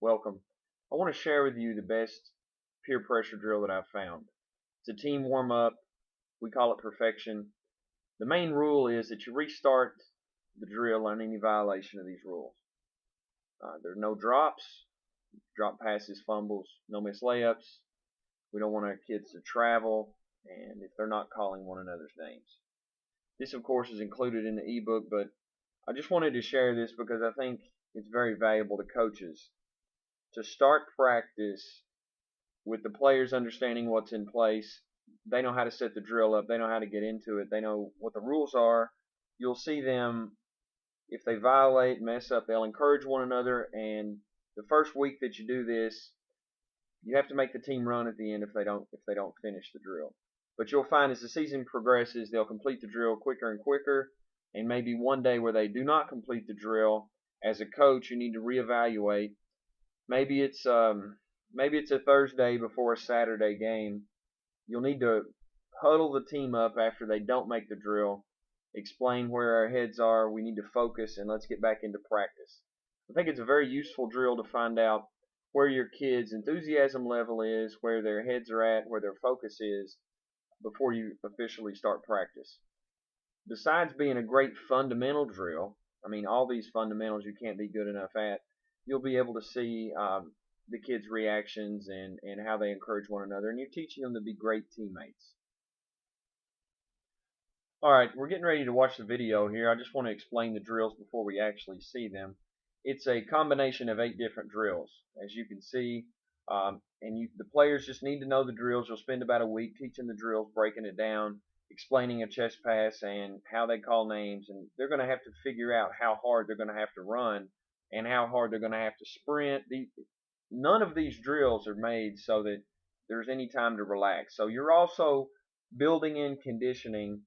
Welcome. I want to share with you the best peer pressure drill that I've found. It's a team warm-up. We call it perfection. The main rule is that you restart the drill on any violation of these rules. There are no drops, drop passes, fumbles, no missed layups. We don't want our kids to travel, and if they're not calling one another's names. This, of course, is included in the ebook, but I just wanted to share this because I think it's very valuable to coaches to start practice with the players understanding what's in place. They know how to set the drill up. They know how to get into it. They know what the rules are. You'll see them, if they violate, mess up, they'll encourage one another. And the first week that you do this, you have to make the team run at the end if they don't finish the drill. But you'll find as the season progresses, they'll complete the drill quicker and quicker. And maybe one day where they do not complete the drill, as a coach, you need to reevaluate. Maybe it's a Thursday before a Saturday game. You'll need to huddle the team up after they don't make the drill, explain where our heads are, we need to focus, and let's get back into practice. I think it's a very useful drill to find out where your kids' enthusiasm level is, where their heads are at, where their focus is, before you officially start practice. Besides being a great fundamental drill, all these fundamentals you can't be good enough at, you'll be able to see the kids' reactions and how they encourage one another, and you're teaching them to be great teammates. Alright, we're getting ready to watch the video here. I just want to explain the drills before we actually see them. It's a combination of 8 different drills, as you can see, the players just need to know the drills. You'll spend about a week teaching the drills, breaking it down, explaining a chest pass and how they call names, and they're going to have to figure out how hard they're going to have to run and how hard they're going to have to sprint. None of these drills are made so that there's any time to relax. So you're also building in conditioning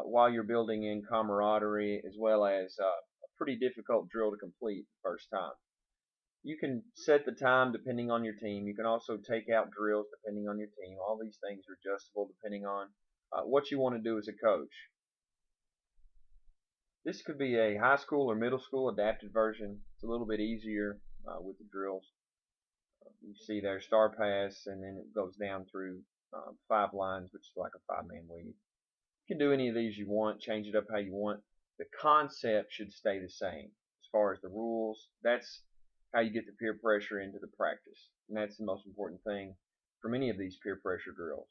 while you're building in camaraderie, as well as a pretty difficult drill to complete the first time. You can set the time depending on your team. You can also take out drills depending on your team. All these things are adjustable depending on what you want to do as a coach. This could be a high school or middle school adapted version. It's a little bit easier with the drills. You see there, star pass, and then it goes down through 5 lines, which is like a 5-man weave. You can do any of these you want, change it up how you want. The concept should stay the same as far as the rules. That's how you get the peer pressure into the practice, and that's the most important thing from any of these peer pressure drills.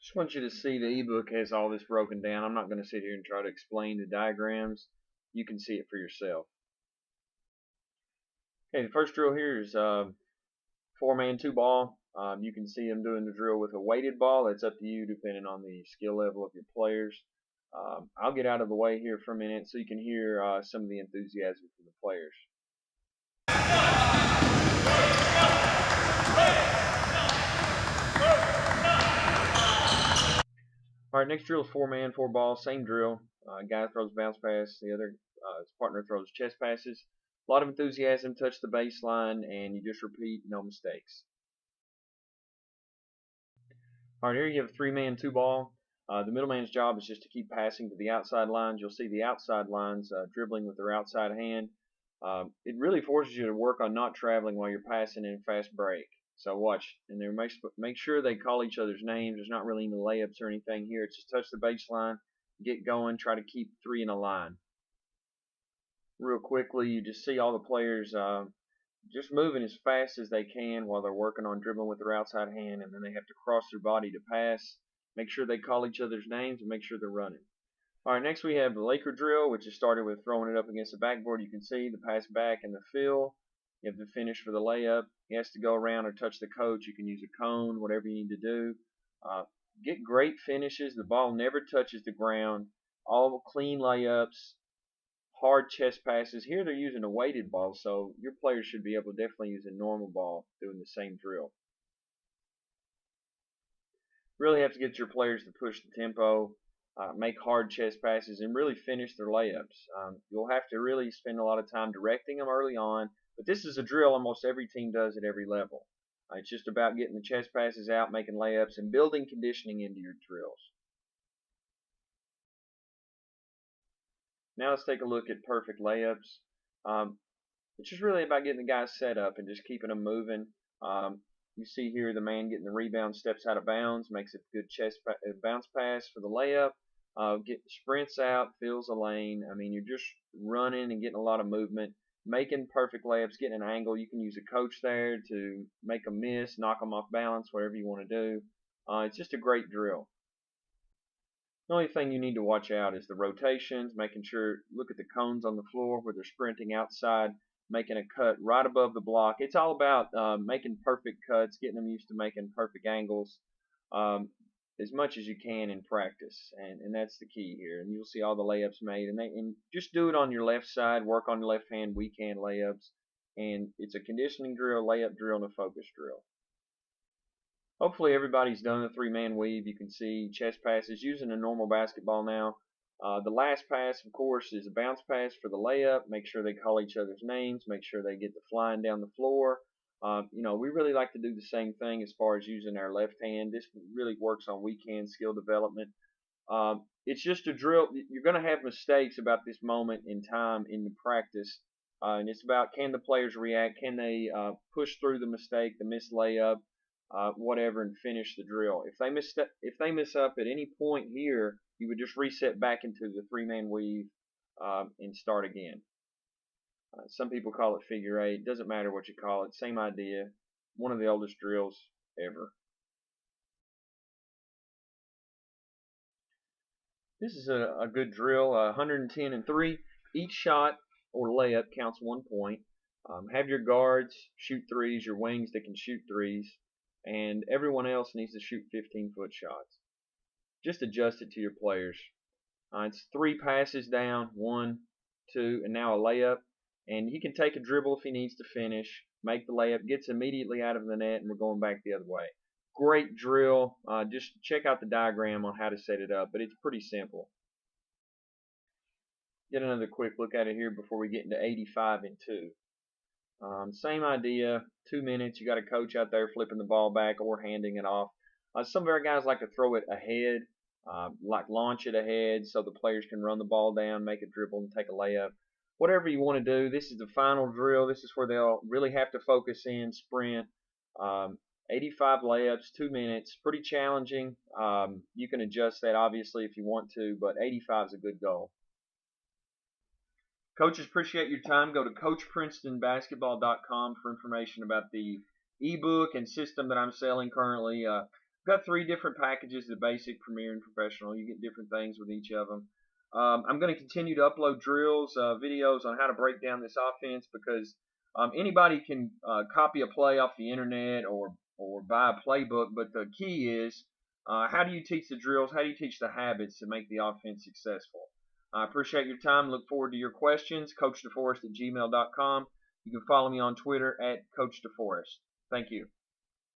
Just want you to see the ebook has all this broken down. I'm not going to sit here and try to explain the diagrams. You can see it for yourself. Okay, the first drill here is 4-man 2-ball. You can see them doing the drill with a weighted ball. It's up to you depending on the skill level of your players. I'll get out of the way here for a minute so you can hear some of the enthusiasm from the players. Alright, next drill is 4-man 4-ball, same drill. Guy throws bounce pass, the other his partner throws chest passes. A lot of enthusiasm, touch the baseline, and you just repeat, no mistakes. Alright, here you have a 3-man 2-ball. The middle man's job is just to keep passing to the outside lines. You'll see the outside lines dribbling with their outside hand. It really forces you to work on not traveling while you're passing in fast break. So watch, and then make sure they call each other's names. There's not really any layups or anything here. It's just touch the baseline, get going, try to keep 3 in a line. Real quickly, you just see all the players just moving as fast as they can while they're working on dribbling with their outside hand, and then they have to cross their body to pass. Make sure they call each other's names and make sure they're running. Alright, next we have the Laker drill, which is started with throwing it up against the backboard. You can see the pass back and the fill. You have the finish for the layup. He has to go around or touch the coach. You can use a cone, whatever you need to do. Get great finishes. The ball never touches the ground. All clean layups, hard chest passes. Here they're using a weighted ball, so your players should be able to definitely use a normal ball doing the same drill. Really have to get your players to push the tempo, make hard chest passes, and really finish their layups. You'll have to really spend a lot of time directing them early on, but this is a drill almost every team does at every level. It's just about getting the chest passes out, making layups, and building conditioning into your drills. Now let's take a look at perfect layups. It's just really about getting the guys set up and just keeping them moving. You see here the man getting the rebound, steps out of bounds, makes a good bounce pass for the layup. Sprints out, fills a lane. I mean, you're just running and getting a lot of movement, making perfect layups, getting an angle. You can use a coach there to make them miss, knock them off balance, whatever you want to do. It's just a great drill. The only thing you need to watch out is the rotations, making sure, look at the cones on the floor where they're sprinting outside, making a cut right above the block. It's all about making perfect cuts, getting them used to making perfect angles um, as much as you can in practice, and that's the key here. And you'll see all the layups made, and just do it on your left side, work on your left hand, weak hand layups, and it's a conditioning drill, layup drill, and a focus drill. Hopefully everybody's done the three-man weave. You can see chest passes using a normal basketball now. The last pass, of course, is a bounce pass for the layup. Make sure they call each other's names. Make sure they get the flying down the floor. We really like to do the same thing as far as using our left hand. This really works on weak hand skill development. It's just a drill. You're going to have mistakes about this moment in time in the practice. And it's about, can the players react? Can they push through the mistake, the missed layup? Whatever, and finish the drill. If they miss up at any point here, you would just reset back into the three-man weave and start again. Some people call it figure eight. Doesn't matter what you call it. Same idea. One of the oldest drills ever. This is a good drill. 110 and 3. Each shot or layup counts 1 point. Have your guards shoot threes, your wings that can shoot threes, and everyone else needs to shoot 15-foot shots. Just adjust it to your players. It's 3 passes down, 1, 2, and now a layup. And he can take a dribble if he needs to finish, make the layup, gets immediately out of the net, and we're going back the other way. Great drill. Just check out the diagram on how to set it up, but it's pretty simple. Get another quick look at it here before we get into 85 and 2. Same idea, 2 minutes, you got a coach out there flipping the ball back or handing it off. Some of our guys like to throw it ahead, like launch it ahead so the players can run the ball down, make a dribble, and take a layup. Whatever you want to do, this is the final drill. This is where they'll really have to focus in, sprint. 85 layups, 2 minutes, pretty challenging. You can adjust that obviously if you want to, but 85 is a good goal. Coaches, appreciate your time. Go to CoachPrincetonBasketball.com for information about the ebook and system that I'm selling currently. I've got 3 different packages: the basic, premier, and professional. You get different things with each of them. I'm going to continue to upload drills, videos on how to break down this offense, because anybody can copy a play off the internet or buy a playbook, but the key is how do you teach the drills, how do you teach the habits to make the offense successful. I appreciate your time. Look forward to your questions. CoachDeForest@gmail.com. You can follow me on Twitter @CoachDeForest. Thank you.